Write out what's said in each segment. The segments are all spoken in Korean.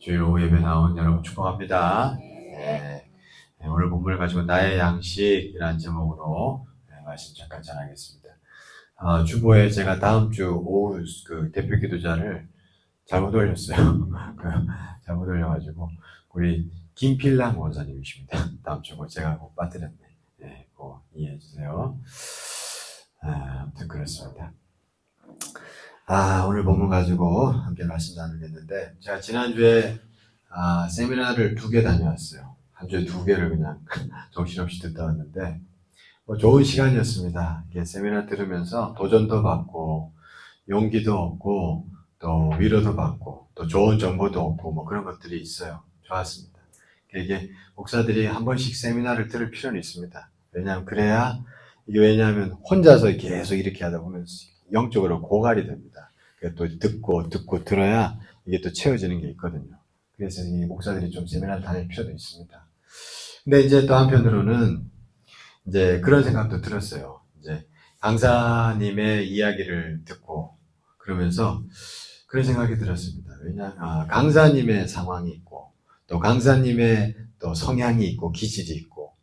주일 오후 예배 나온 여러분 축복합니다. 네, 오늘 본문을 가지고 나의 양식이라는 제목으로 말씀 잠깐 전하겠습니다. 주보에 제가 다음 주 오후 대표 기도자를 잘못 올렸어요. 잘못 올려가지고 우리 김필랑 원사님이십니다. 다음 주 제가 꼭 빠뜨렸네. 네, 꼭 이해해 주세요. 아무튼 그렇습니다. 오늘 본문 가지고 함께 말씀 나누겠는데, 제가 지난주에 세미나를 2개 다녀왔어요. 한 주에 2개를 그냥 정신없이 듣다 왔는데, 좋은 시간이었습니다. 이게 세미나 들으면서 도전도 받고, 용기도 얻고, 또 위로도 받고, 또 좋은 정보도 얻고, 그런 것들이 있어요. 좋았습니다. 이게 목사들이 한 번씩 세미나를 들을 필요는 있습니다. 왜냐하면 혼자서 계속 이렇게 하다 보면 영적으로 고갈이 됩니다. 또 듣고 들어야 이게 또 채워지는 게 있거든요. 그래서 이 목사들이 좀 세미나를 다닐 필요도 있습니다. 근데 이제 또 한편으로는 이제 그런 생각도 들었어요. 이제 강사님의 이야기를 듣고 그러면서 그런 생각이 들었습니다. 강사님의 상황이 있고, 또 강사님의 또 성향이 있고, 기질이 있고,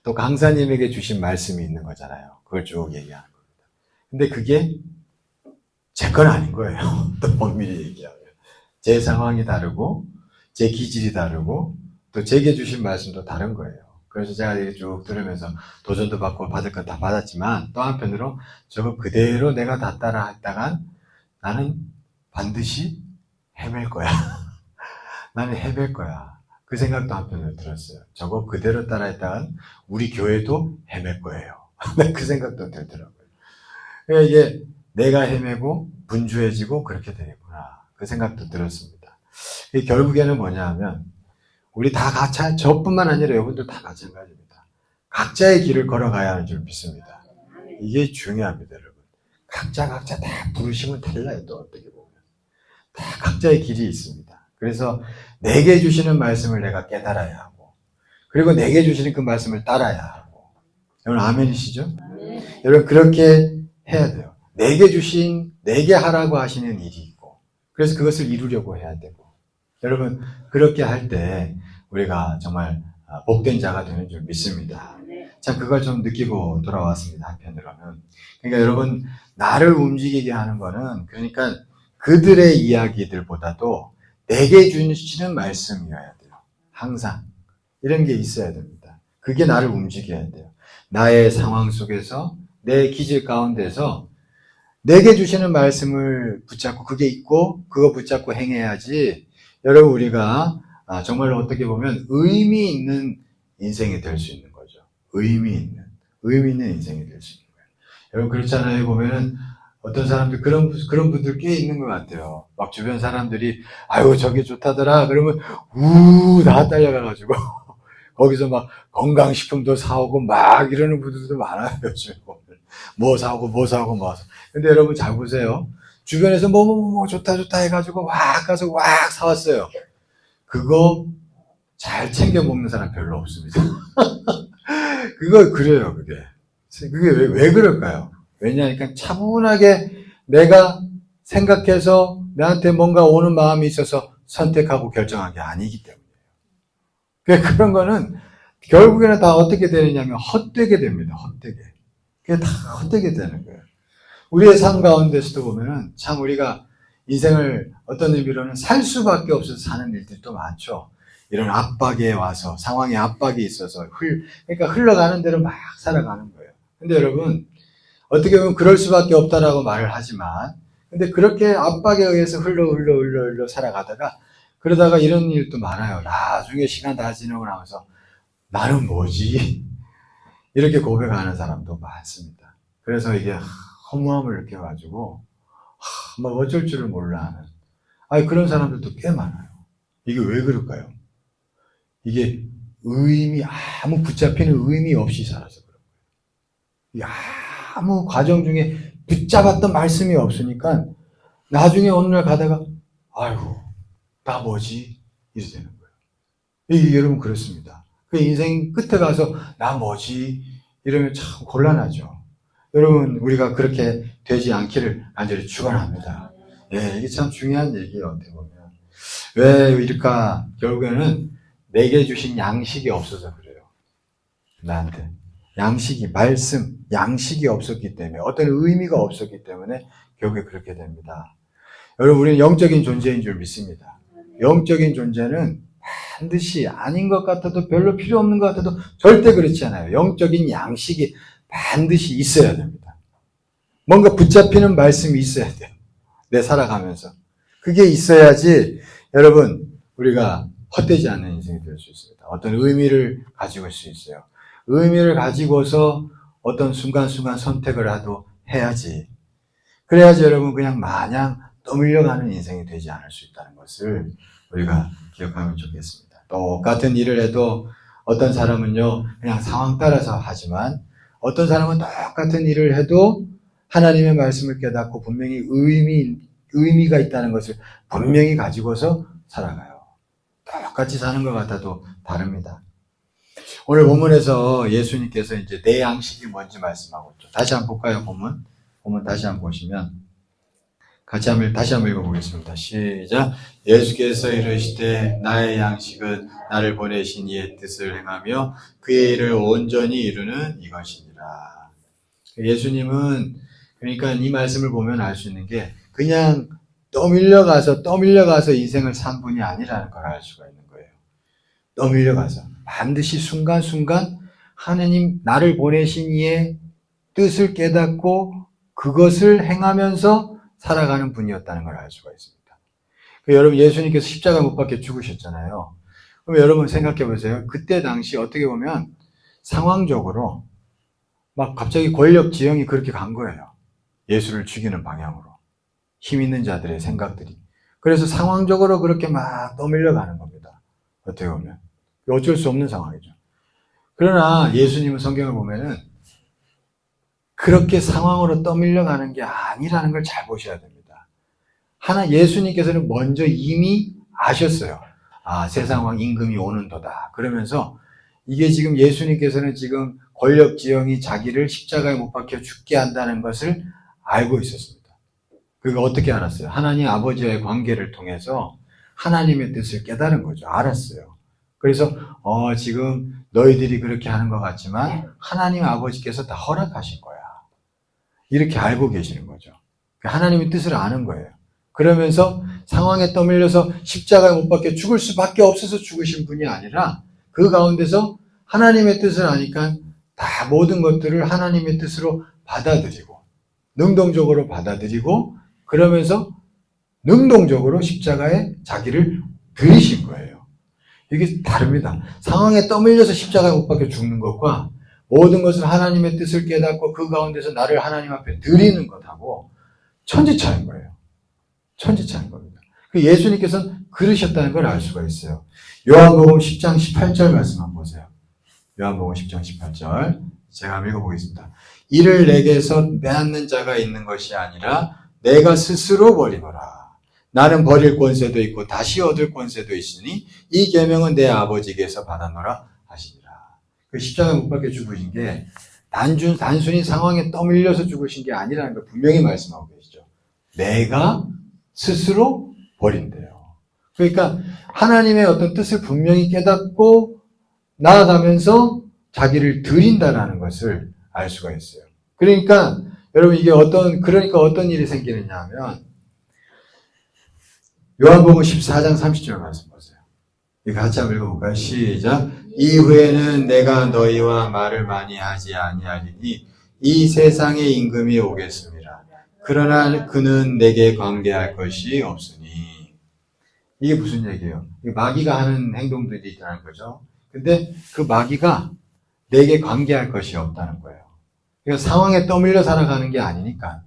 또 강사님에게 주신 말씀이 있는 거잖아요. 그걸 쭉 얘기하는 겁니다. 근데 그게 제 건 아닌 거예요. 또 엄밀히 얘기하면. 제 상황이 다르고, 제 기질이 다르고, 또 제게 주신 말씀도 다른 거예요. 그래서 제가 이렇게 쭉 들으면서 도전도 받고 받을 건 다 받았지만, 또 한편으로 저거 그대로 내가 다 따라 했다간 나는 반드시 헤맬 거야. 나는 헤맬 거야. 그 생각도 한편으로 들었어요. 저거 그대로 따라 했다간 우리 교회도 헤맬 거예요. 그 생각도 들더라고요. 그러니까 이게 내가 헤매고 분주해지고 그렇게 되겠구나. 그 생각도 들었습니다. 결국에는 뭐냐 하면 우리 다 같이, 저뿐만 아니라 여러분들 다 마찬가지입니다. 각자의 길을 걸어가야 하는 줄 믿습니다. 이게 중요합니다, 여러분. 각자 다 부르심은 달라요, 또 어떻게 보면. 다 각자의 길이 있습니다. 그래서 내게 주시는 말씀을 내가 깨달아야 하고, 그리고 내게 주시는 그 말씀을 따라야 하고. 여러분 아멘이시죠? 여러분 그렇게 해야 돼요. 내게 하라고 하시는 일이 있고, 그래서 그것을 이루려고 해야 되고. 여러분 그렇게 할 때 우리가 정말 복된 자가 되는 줄 믿습니다. 참 그걸 좀 느끼고 돌아왔습니다. 한편으로는. 그러니까 여러분 나를 움직이게 하는 거는 그러니까 그들의 이야기들보다도 내게 주시는 말씀이어야 돼요. 항상 이런 게 있어야 됩니다. 그게 나를 움직여야 돼요. 나의 상황 속에서 내 기질 가운데서 내게 주시는 말씀을 붙잡고 그게 있고 그거 붙잡고 행해야지 여러분 우리가 정말로 어떻게 보면 의미 있는 인생이 될 수 있는 거죠. 의미 있는 인생이 될 수 있는 거예요. 여러분 그렇잖아요. 보면은 어떤 사람들 그런 분들 꽤 있는 것 같아요. 막 주변 사람들이 아유 저게 좋다더라 그러면 다 딸려가가지고 거기서 막 건강식품도 사오고 막 이러는 분들도 많아요. 요즘에 보면 뭐 사오고. 근데 여러분 잘 보세요. 주변에서 뭐 좋다 해가지고 왁 가서 왁 사왔어요. 그거 잘 챙겨 먹는 사람 별로 없습니다. 그래요, 그게 왜 그럴까요? 왜냐하니까 차분하게 내가 생각해서 나한테 뭔가 오는 마음이 있어서 선택하고 결정한 게 아니기 때문이에요. 그런 거는 결국에는 다 어떻게 되느냐면 헛되게 됩니다. 그게 다 헛되게 되는 거예요. 우리의 삶 가운데서도 보면은 참 우리가 인생을 어떤 의미로는 살 수밖에 없어서 사는 일들도 많죠. 이런 압박에 와서 상황에 압박이 있어서 그러니까 흘러가는 대로 막 살아가는 거예요. 근데 여러분 어떻게 보면 그럴 수밖에 없다라고 말을 하지만 근데 그렇게 압박에 의해서 흘러 살아가다가 그러다가 이런 일도 많아요. 나중에 시간 다 지나고 나서 나는 뭐지? 이렇게 고백하는 사람도 많습니다. 그래서 이게 허무함을 느껴가지고 막 어쩔 줄을 몰라 하는 그런 사람들도 꽤 많아요. 이게 왜 그럴까요? 이게 아무 붙잡히는 의미 없이 살아서 그런 거예요. 아무 과정 중에 붙잡았던 말씀이 없으니까 나중에 어느 날 가다가 아이고 나 뭐지? 이래 되는 거예요. 여러분 그렇습니다. 그 인생 끝에 가서 나 뭐지? 이러면 참 곤란하죠. 여러분 우리가 그렇게 되지 않기를 간절히 축원합니다. 이게 참 중요한 얘기예요. 어떻게 보면 왜 이럴까? 결국에는 내게 주신 양식이 없어서 그래요. 나한테. 양식이, 말씀, 양식이 없었기 때문에, 어떤 의미가 없었기 때문에 결국에 그렇게 됩니다. 여러분, 우리는 영적인 존재인 줄 믿습니다. 영적인 존재는 반드시 아닌 것 같아도 별로 필요 없는 것 같아도 절대 그렇지 않아요. 영적인 양식이 반드시 있어야 됩니다. 뭔가 붙잡히는 말씀이 있어야 돼요. 내 살아가면서. 그게 있어야지 여러분 우리가 헛되지 않는 인생이 될 수 있습니다. 어떤 의미를 가지고 올 수 있어요. 의미를 가지고서 어떤 순간순간 선택을 해야지. 그래야지 여러분 그냥 마냥 떠밀려가는 인생이 되지 않을 수 있다는 것을 우리가 기억하면 좋겠습니다. 똑같은 일을 해도 어떤 사람은요 그냥 상황 따라서 하지만 어떤 사람은 똑같은 일을 해도 하나님의 말씀을 깨닫고 분명히 의미가 있다는 것을 분명히 가지고서 살아가요. 똑같이 사는 것 같아도 다릅니다. 오늘 본문에서 예수님께서 이제 내 양식이 뭔지 말씀하고 있죠. 다시 한번 볼까요, 본문? 본문 다시 한번 보시면 다시 한번 읽어보겠습니다. 시작. 예수께서 이르시되 나의 양식은 나를 보내신 이의 뜻을 행하며 그의 일을 온전히 이루는 이것이니라. 예수님은 그러니까 이 말씀을 보면 알 수 있는 게 그냥 떠밀려가서 인생을 산 분이 아니라는 걸 알 수가 있는 거예요. 떠밀려가서 반드시 순간순간 하나님 나를 보내신 이의 뜻을 깨닫고 그것을 행하면서 살아가는 분이었다는 걸 알 수가 있습니다. 여러분 예수님께서 십자가 못 박혀 죽으셨잖아요. 그럼 여러분 생각해 보세요. 그때 당시 어떻게 보면 상황적으로 막 갑자기 권력 지형이 그렇게 간 거예요. 예수를 죽이는 방향으로. 힘 있는 자들의 생각들이. 그래서 상황적으로 그렇게 막 떠밀려가는 겁니다. 어떻게 보면. 어쩔 수 없는 상황이죠. 그러나 예수님은 성경을 보면은 그렇게 상황으로 떠밀려가는 게 아니라는 걸 잘 보셔야 됩니다. 예수님께서는 먼저 이미 아셨어요. 세상 임금이 오는도다. 그러면서 이게 지금 예수님께서는 지금 권력 지형이 자기를 십자가에 못 박혀 죽게 한다는 것을 알고 있었습니다. 그게 어떻게 알았어요? 하나님 아버지와의 관계를 통해서 하나님의 뜻을 깨달은 거죠. 알았어요. 그래서 지금 너희들이 그렇게 하는 것 같지만 하나님 아버지께서 다 허락하신 거야. 이렇게 알고 계시는 거죠. 하나님의 뜻을 아는 거예요. 그러면서 상황에 떠밀려서 십자가에 못 박혀 죽을 수밖에 없어서 죽으신 분이 아니라 그 가운데서 하나님의 뜻을 아니까 다 모든 것들을 하나님의 뜻으로 받아들이고 능동적으로 받아들이고 그러면서 능동적으로 십자가에 자기를 드리신 거예요. 이게 다릅니다. 상황에 떠밀려서 십자가에 못 박혀 죽는 것과 모든 것을 하나님의 뜻을 깨닫고 그 가운데서 나를 하나님 앞에 드리는 것하고 천지차이인 거예요. 천지차이인 겁니다. 예수님께서는 그러셨다는 걸 알 수가 있어요. 요한복음 10장 18절 말씀 한번 보세요. 요한복음 10장 18절 제가 한번 읽어보겠습니다. 이를 내게서 빼앗는 자가 있는 것이 아니라 내가 스스로 버리노라. 나는 버릴 권세도 있고 다시 얻을 권세도 있으니 이 계명은 내 아버지께서 받았노라 하시니라. 그 십자가에 못 박혀 죽으신 게 단순히 상황에 떠밀려서 죽으신 게 아니라는 걸 분명히 말씀하고 계시죠. 내가 스스로 버린대요. 그러니까 하나님의 어떤 뜻을 분명히 깨닫고 나아가면서 자기를 드린다라는 것을 알 수가 있어요. 그러니까 여러분 이게 어떤 일이 생기느냐 하면 요한복음 14장 30절 말씀 보세요. 이거 같이 한번 읽어볼까요? 시작. 이후에는 내가 너희와 말을 많이 하지 아니하리니 이 세상의 임금이 오겠습니다. 그러나 그는 내게 관계할 것이 없으니. 이게 무슨 얘기예요? 마귀가 하는 행동들이 있다는 거죠. 근데 그 마귀가 내게 관계할 것이 없다는 거예요. 그러니까 상황에 떠밀려 살아가는 게 아니니까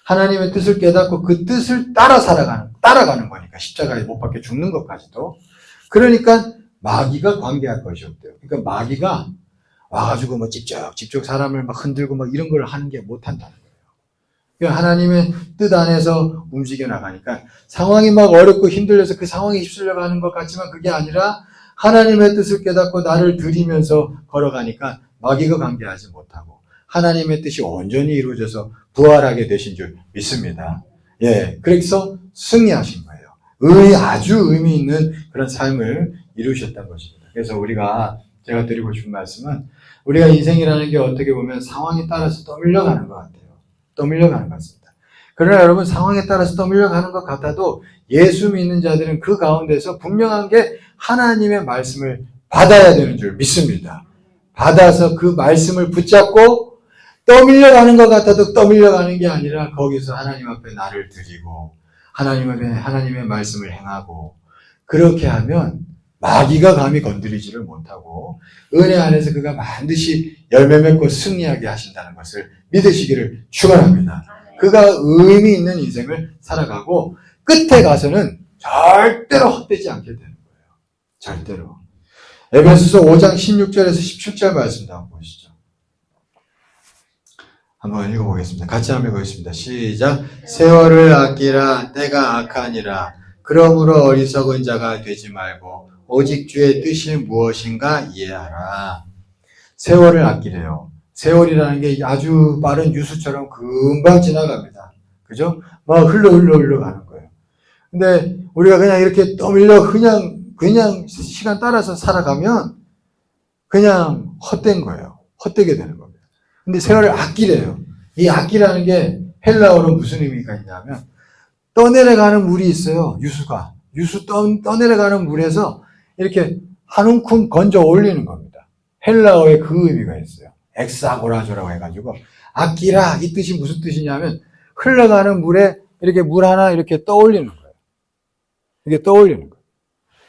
하나님의 뜻을 깨닫고 그 뜻을 따라가는 거니까 십자가에 못 박혀 죽는 것까지도. 그러니까 마귀가 관계할 것이 없대요. 그러니까 마귀가 와가지고 직접 사람을 막 흔들고 이런 걸 하는 게 못한다는 거예요. 그러니까 하나님의 뜻 안에서 움직여 나가니까 상황이 막 어렵고 힘들려서 그 상황에 휩쓸려 가는 것 같지만 그게 아니라 하나님의 뜻을 깨닫고 나를 들이면서 걸어가니까 마귀가 관계하지 못하고 하나님의 뜻이 온전히 이루어져서 부활하게 되신 줄 믿습니다. 그래서 승리하신 거예요. 아주 의미 있는 그런 삶을 이루셨던 것입니다. 그래서 제가 드리고 싶은 말씀은 우리가 인생이라는 게 어떻게 보면 상황에 따라서 떠밀려가는 것 같아요. 떠밀려가는 것 같습니다. 그러나 여러분 상황에 따라서 떠밀려가는 것 같아도 예수 믿는 자들은 그 가운데서 분명한 게 하나님의 말씀을 받아야 되는 줄 믿습니다. 받아서 그 말씀을 붙잡고 떠밀려가는 것 같아도 떠밀려가는 게 아니라 거기서 하나님 앞에 나를 드리고 하나님 앞에 하나님의 말씀을 행하고 그렇게 하면 마귀가 감히 건드리지를 못하고 은혜 안에서 그가 반드시 열매 맺고 승리하게 하신다는 것을 믿으시기를 축원합니다. 그가 의미 있는 인생을 살아가고 끝에 가서는 절대로 헛되지 않게 되는 거예요. 절대로. 에베소서 5장 16절에서 17절 말씀 한번 보시죠. 한번 읽어보겠습니다. 같이 한번 읽어보겠습니다. 시작. 세월을 아끼라 때가 악하니라. 그러므로 어리석은 자가 되지 말고 오직 주의 뜻이 무엇인가 이해하라. 세월을 아끼래요. 세월이라는 게 아주 빠른 유수처럼 금방 지나갑니다. 그죠? 막 흘러가는 거예요. 근데 우리가 그냥 이렇게 떠밀려 그냥 시간 따라서 살아가면 그냥 헛된 거예요. 헛되게 되는 겁니다. 근데 세월을 아끼래요. 이 아끼라는 게 헬라어로 무슨 의미가 있냐면 떠내려가는 물이 있어요. 유수 떠내려가는 물에서 이렇게 한 움큼 건져 올리는 겁니다. 헬라어에 그 의미가 있어요. 엑사고라조라고 해가지고 아끼라 이 뜻이 무슨 뜻이냐면 흘러가는 물에 이렇게 물 하나 이렇게 떠올리는 거예요. 이게 떠올리는 거예요.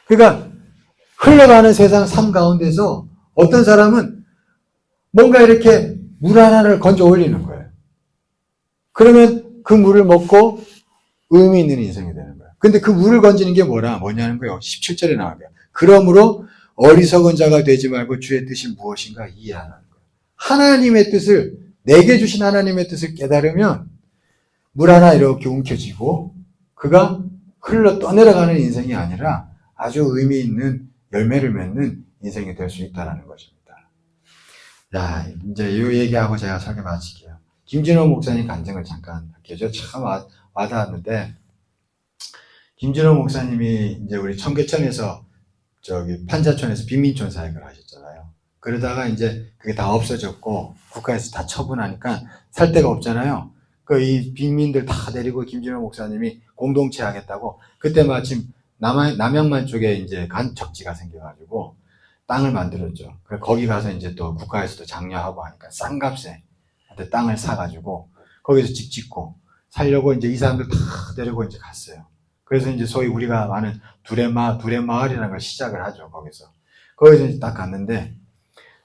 그러니까 흘러가는 세상 삶 가운데서 어떤 사람은 뭔가 이렇게 물 하나를 건져 올리는 거예요. 그러면 그 물을 먹고 의미 있는 인생이 되는 거예요. 근데 그 물을 건지는 게 뭐냐는 거예요. 17절에 나와요. 그러므로 어리석은 자가 되지 말고 주의 뜻이 무엇인가 이해하는 거예요. 하나님의 뜻을, 내게 주신 하나님의 뜻을 깨달으면 물 하나 이렇게 움켜쥐고 그가 흘러 떠내려가는 인생이 아니라 아주 의미 있는 열매를 맺는 인생이 될 수 있다는 것입니다. 자, 이제 이 얘기하고 제가 설교 마칠게요. 김진호 목사님 간증을 잠깐 할게요. 참 와닿았는데, 김진호 목사님이 이제 우리 청계천에서 판자촌에서 빈민촌 사역을 하셨잖아요. 그러다가 이제 그게 다 없어졌고, 국가에서 다 처분하니까 살 데가 없잖아요. 이 빈민들 다 데리고 김진호 목사님이 공동체 하겠다고, 그때 마침 남양만 쪽에 이제 간척지가 생겨가지고, 땅을 만들었죠. 그래서 거기 가서 이제 또 국가에서도 장려하고 하니까 싼 값에 땅을 사가지고 거기서 집 짓고 살려고 이제 이 사람들 다 데리고 이제 갔어요. 그래서 이제 소위 우리가 아는 두레마을이라는 걸 시작을 하죠. 거기서 이제 딱 갔는데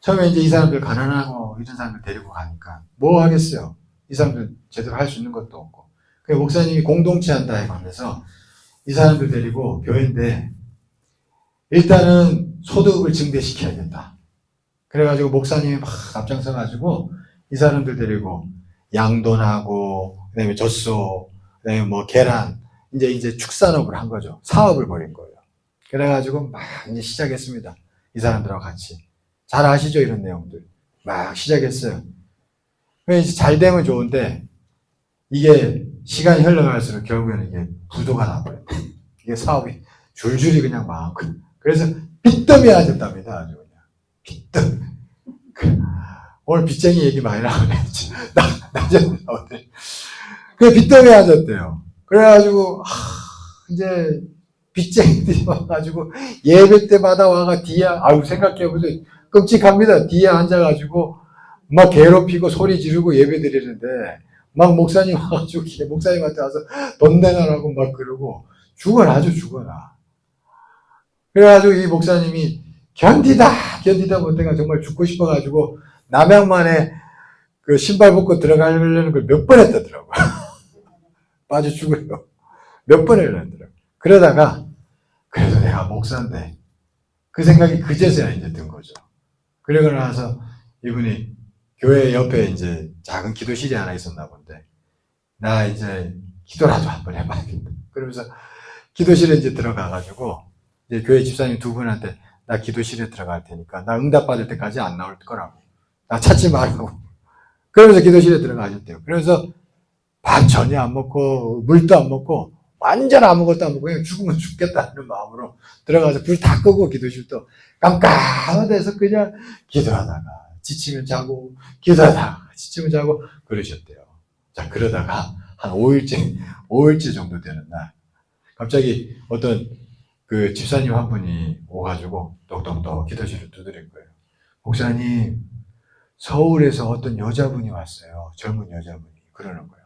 처음에 이제 이 사람들 가난하고 이런 사람들 데리고 가니까 뭐 하겠어요. 이 사람들 제대로 할 수 있는 것도 없고. 그래서 목사님이 공동체 한다 해가면서 이 사람들 데리고 교회인데 일단은 소득을 증대시켜야겠다. 그래가지고 목사님이 막 앞장서가지고 이 사람들 데리고 양돈하고 그다음에 젖소, 그다음에 뭐 계란 이제 축산업을 한 거죠. 사업을 벌인 거예요. 그래가지고 막 이제 시작했습니다. 이 사람들하고 같이 잘 아시죠 이런 내용들 막 시작했어요. 이제 잘 되면 좋은데 이게 시간이 흘러갈수록 결국에는 이게 부도가 나버려요. 이게 사업이 줄줄이 그냥 망하고 그래서 빚더미 하셨답니다. 아주 그냥 빚더미. 오늘 빚쟁이 얘기 많이 나오네. 낮에 나오네. 그 빚더미 하셨대요. 그래가지고 이제 빚쟁이들이 와가지고 예배 때마다 와가 뒤에 생각해보세요. 끔찍합니다. 뒤에 앉아가지고 막 괴롭히고 소리 지르고 예배 드리는데 막 목사님 와가지고 목사님한테 와서 돈 내놔라고 막 그러고 죽어라 아주 죽어라. 그래가지고 이 목사님이 견디다 못해가 정말 죽고 싶어가지고 남양만에 그 신발 벗고 들어가려는 걸 몇 번 했다더라고요. 빠져 죽으려고. 몇 번 했다더라고요. 그러다가 그래도 내가 목사인데 그 생각이 그제서야 이제 든 거죠. 그러고 나서 이분이 교회 옆에 이제 작은 기도실이 하나 있었나 본데 나 이제 기도라도 한번 해봐야겠다. 그러면서 기도실에 이제 들어가가지고 이제 교회 집사님 두 분한테 나 기도실에 들어갈 테니까 나 응답받을 때까지 안 나올 거라고. 나 찾지 말라고. 그러면서 기도실에 들어가셨대요. 그래서 밥 전혀 안 먹고 물도 안 먹고 완전 아무것도 안 먹고 그냥 죽으면 죽겠다는 마음으로 들어가서 불 다 끄고 기도실도 깜깜한 데서 그냥 기도하다가 지치면 자고 기도하다가 지치면 자고 그러셨대요. 자, 그러다가 한 5일째 정도 되는 날 갑자기 어떤 그 집사님 한 분이 오가지고 똑똑똑 기도실을 두드린 거예요. 목사님, 서울에서 어떤 여자분이 왔어요. 젊은 여자분이 그러는 거예요.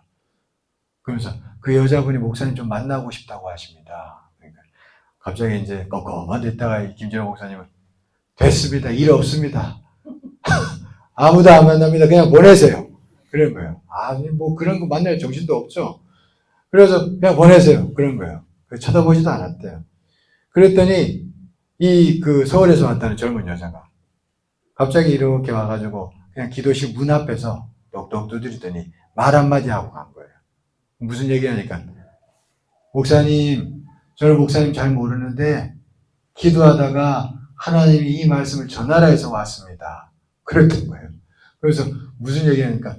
그러면서 그 여자분이 목사님 좀 만나고 싶다고 하십니다. 그러니까 갑자기 이제 껌껌한 됐다가 김진호 목사님은 됐습니다. 일 없습니다. 아무도 안 만납니다. 그냥 보내세요. 그런 거예요. 아니 뭐 그런 거 만날 정신도 없죠. 그래서 그냥 보내세요. 그런 거예요. 쳐다보지도 않았대요. 그랬더니 이 그 서울에서 왔다는 젊은 여자가 갑자기 이렇게 와가지고 그냥 기도실 문 앞에서 똑똑 두드리더니 말 한마디 하고 간 거예요. 무슨 얘기하니까 목사님, 저는 목사님 잘 모르는데 기도하다가 하나님이 이 말씀을 전하라해서 왔습니다. 그랬던 거예요. 그래서 무슨 얘기하니까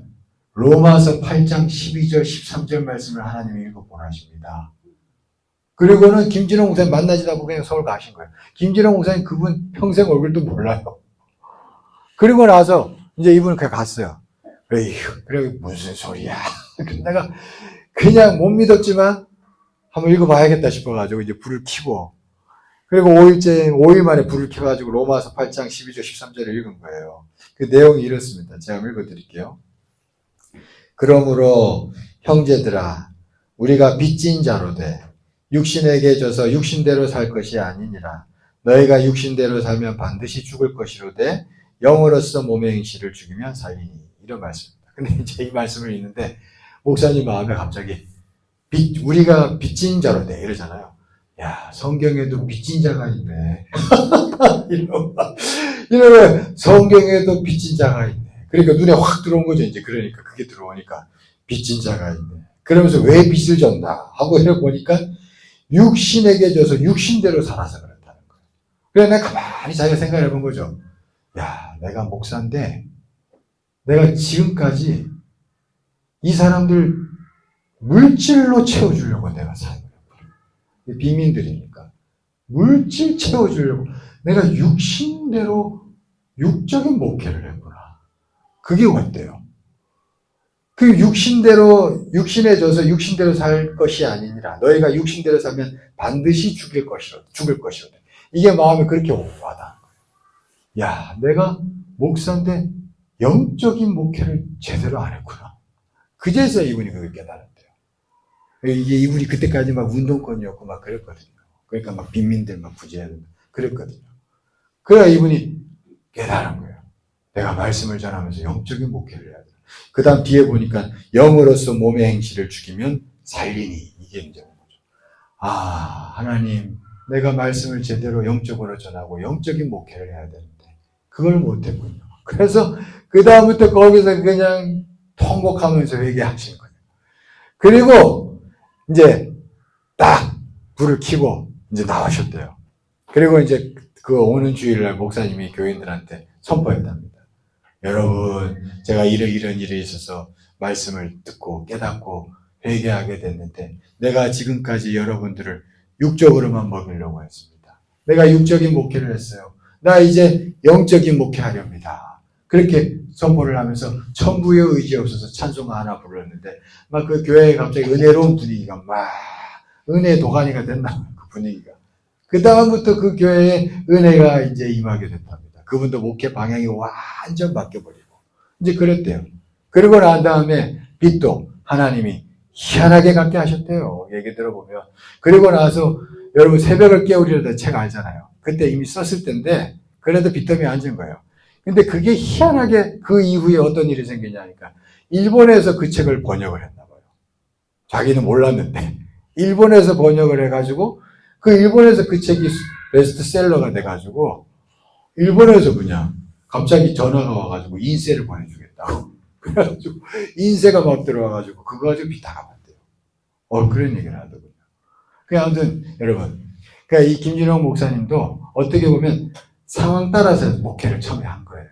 로마서 8장 12절 13절 말씀을 하나님이 읽어 보내십니다. 그리고는 김진호 목사님 만나지도 않고 그냥 서울 가신 거예요. 김진호 목사님 그분 평생 얼굴도 몰라요. 그리고 나서 이제 이분은 그냥 갔어요. 에휴, 그래 무슨 소리야. 내가 그냥 못 믿었지만 한번 읽어봐야겠다 싶어가지고 이제 불을 켜고 그리고 5일 만에 불을 켜가지고 로마서 8장 12절 13절을 읽은 거예요. 그 내용이 이렇습니다. 제가 한번 읽어드릴게요. 그러므로 형제들아 우리가 빚진 자로 돼 육신에게 져서 육신대로 살 것이 아니니라. 너희가 육신대로 살면 반드시 죽을 것이로되 영으로서 몸의 행실을 죽이면 살리니. 이런 말씀입니다. 근데 이제 이 말씀을 읽는데 목사님 마음에 갑자기 우리가 빚진 자로 돼 이러잖아요. 야, 성경에도 빚진 자가 있네. 이러면 성경에도 빚진 자가 있네. 그러니까 눈에 확 들어온 거죠. 이제 그러니까 그게 들어오니까 빚진 자가 있네. 그러면서 왜 빚을 졌나 하고 이래 보니까 육신에게 져서 육신대로 살아서 그렇다는 거예요. 그래서 내가 가만히 자기가 생각해 본 거죠. 야, 내가 목사인데 내가 지금까지 이 사람들 물질로 채워주려고 내가 살고 빈민들이니까 물질 채워주려고 내가 육신대로 육적인 목회를 했구나. 그게 어때요? 그 육신에 져서 육신대로 살 것이 아니니라. 너희가 육신대로 살면 반드시 죽을 것이로다. 이게 마음에 그렇게 와닿은 거예요. 야, 내가 목사인데 영적인 목회를 제대로 안 했구나. 그제서 이분이 그걸 깨달았대요. 이게 이분이 그때까지 막 운동권이었고 막 그랬거든요. 그러니까 막 빈민들 막 구제해야 된다. 그랬거든요. 그래야 이분이 깨달은 거예요. 내가 말씀을 전하면서 영적인 목회를 해야 돼. 그 다음 뒤에 보니까 영으로서 몸의 행실을 죽이면 살리니. 이게 이제 거죠. 아, 하나님, 내가 말씀을 제대로 영적으로 전하고 영적인 목회를 해야 되는데 그걸 못했군요. 그래서 그 다음부터 거기서 그냥 통곡하면서 회개하신 거예요. 그리고 이제 딱 불을 켜고 이제 나오셨대요. 그리고 이제 그 오는 주일날 목사님이 교인들한테 선포했답니다. 여러분, 제가 이런 일이 있어서 말씀을 듣고 깨닫고 회개하게 됐는데 내가 지금까지 여러분들을 육적으로만 먹이려고 했습니다. 내가 육적인 목회를 했어요. 나 이제 영적인 목회하렵니다. 그렇게 선포를 하면서 천부의 의지 없어서 찬송 하나 불렀는데 막 그 교회에 갑자기 은혜로운 분위기가 막 은혜 도가니가 됐나 그 분위기가. 그 다음부터 그 교회에 은혜가 이제 임하게 됐답니다. 그분도 목회 방향이 완전 바뀌어버리고 이제 그랬대요. 그러고 난 다음에 빚도 하나님이 희한하게 갚게 하셨대요. 얘기 들어보면. 그리고 나서 여러분 새벽을 깨우리려다 책 알잖아요. 그때 이미 썼을 때인데 그래도 빚더미에 앉은 거예요. 근데 그게 희한하게 그 이후에 어떤 일이 생기냐니까 일본에서 그 책을 번역을 했나 봐요. 자기는 몰랐는데 일본에서 번역을 해가지고 그 일본에서 그 책이 베스트셀러가 돼가지고 일본에서 그냥 갑자기 전화가 와가지고 인쇄를 보내주겠다고. 그래가지고 인쇄가 막 들어와가지고 그거 가지고 빚 다 갚았대요. 그런 얘기를 하더군요. 아무튼 여러분, 그러니까 이 김진홍 목사님도 어떻게 보면 상황 따라서 목회를 처음에 한 거예요.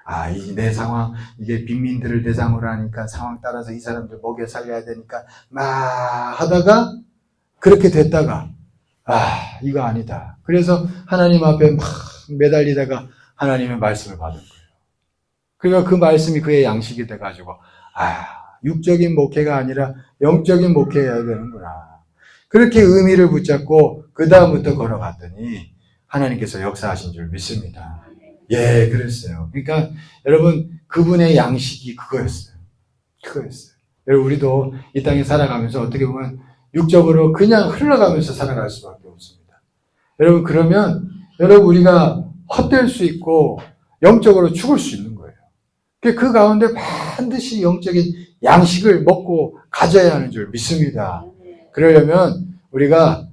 아, 내 상황, 이게 빈민들을 대상으로 하니까 상황 따라서 이 사람들 먹여 살려야 되니까 막 하다가 그렇게 됐다가 이거 아니다. 그래서 하나님 앞에 막 매달리다가 하나님의 말씀을 받은 거예요. 그러니까 그 말씀이 그의 양식이 돼가지고 육적인 목회가 아니라 영적인 목회해야 되는구나. 그렇게 의미를 붙잡고 그 다음부터 걸어갔더니 하나님께서 역사하신 줄 믿습니다. 예, 그랬어요. 그러니까 여러분 그분의 양식이 그거였어요. 여러분 우리도 이 땅에 살아가면서 어떻게 보면 육적으로 그냥 흘러가면서 살아갈 수밖에 없습니다. 여러분 그러면 우리가 헛될 수 있고 영적으로 죽을 수 있는 거예요. 그 가운데 반드시 영적인 양식을 먹고 가져야 하는 줄 믿습니다. 그러려면 우리가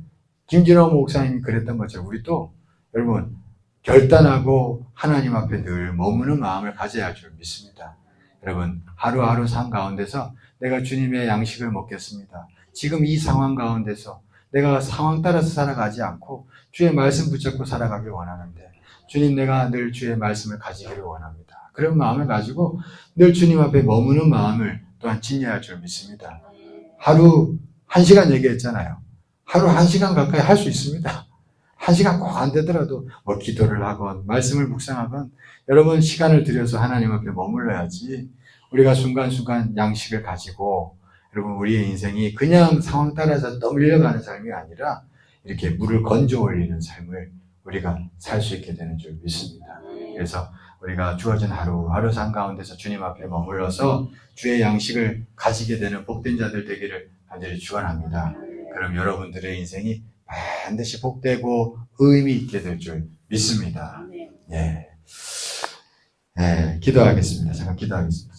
김진호 목사님이 그랬던 것처럼 우리도 여러분 결단하고 하나님 앞에 늘 머무는 마음을 가져야 할 줄 믿습니다. 여러분 하루하루 삶 가운데서 내가 주님의 양식을 먹겠습니다. 지금 이 상황 가운데서 내가 상황 따라서 살아가지 않고 주의 말씀 붙잡고 살아가길 원하는데 주님 내가 늘 주의 말씀을 가지기를 원합니다. 그런 마음을 가지고 늘 주님 앞에 머무는 마음을 또한 지녀야 할 줄 믿습니다. 하루 1시간 얘기했잖아요. 하루 1시간 가까이 할 수 있습니다. 1시간 꼭 안 되더라도 뭐 기도를 하건 말씀을 묵상하건 여러분 시간을 들여서 하나님 앞에 머물러야지 우리가 순간순간 양식을 가지고 여러분 우리의 인생이 그냥 상황 따라서 떠밀려가는 삶이 아니라 이렇게 물을 건져 올리는 삶을 우리가 살 수 있게 되는 줄 믿습니다. 그래서 우리가 주어진 하루하루 삶 가운데서 주님 앞에 머물러서 주의 양식을 가지게 되는 복된 자들 되기를 간절히 축원합니다. 그럼 여러분들의 인생이 반드시 복되고 의미 있게 될 줄 믿습니다. 예. 기도하겠습니다. 잠깐 기도하겠습니다.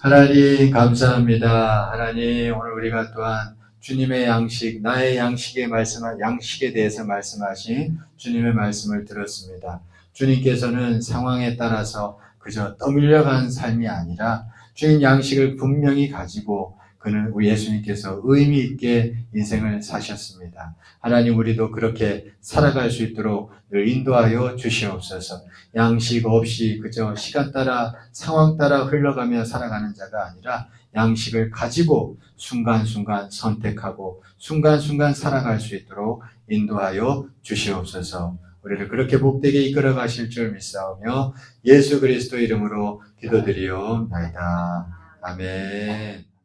하나님 감사합니다. 하나님 오늘 우리가 또한 주님의 양식, 나의 양식에 대해서 말씀하신 주님의 말씀을 들었습니다. 주님께서는 상황에 따라서 그저 떠밀려간 삶이 아니라 주님 양식을 분명히 가지고 그는 우리 예수님께서 의미 있게 인생을 사셨습니다. 하나님 우리도 그렇게 살아갈 수 있도록 늘 인도하여 주시옵소서. 양식 없이 그저 시간 따라 상황 따라 흘러가며 살아가는 자가 아니라 양식을 가지고 순간순간 선택하고 순간순간 살아갈 수 있도록 인도하여 주시옵소서. 우리를 그렇게 복되게 이끌어 가실 줄 믿사오며 예수 그리스도 이름으로 기도드리옵나이다. 아멘.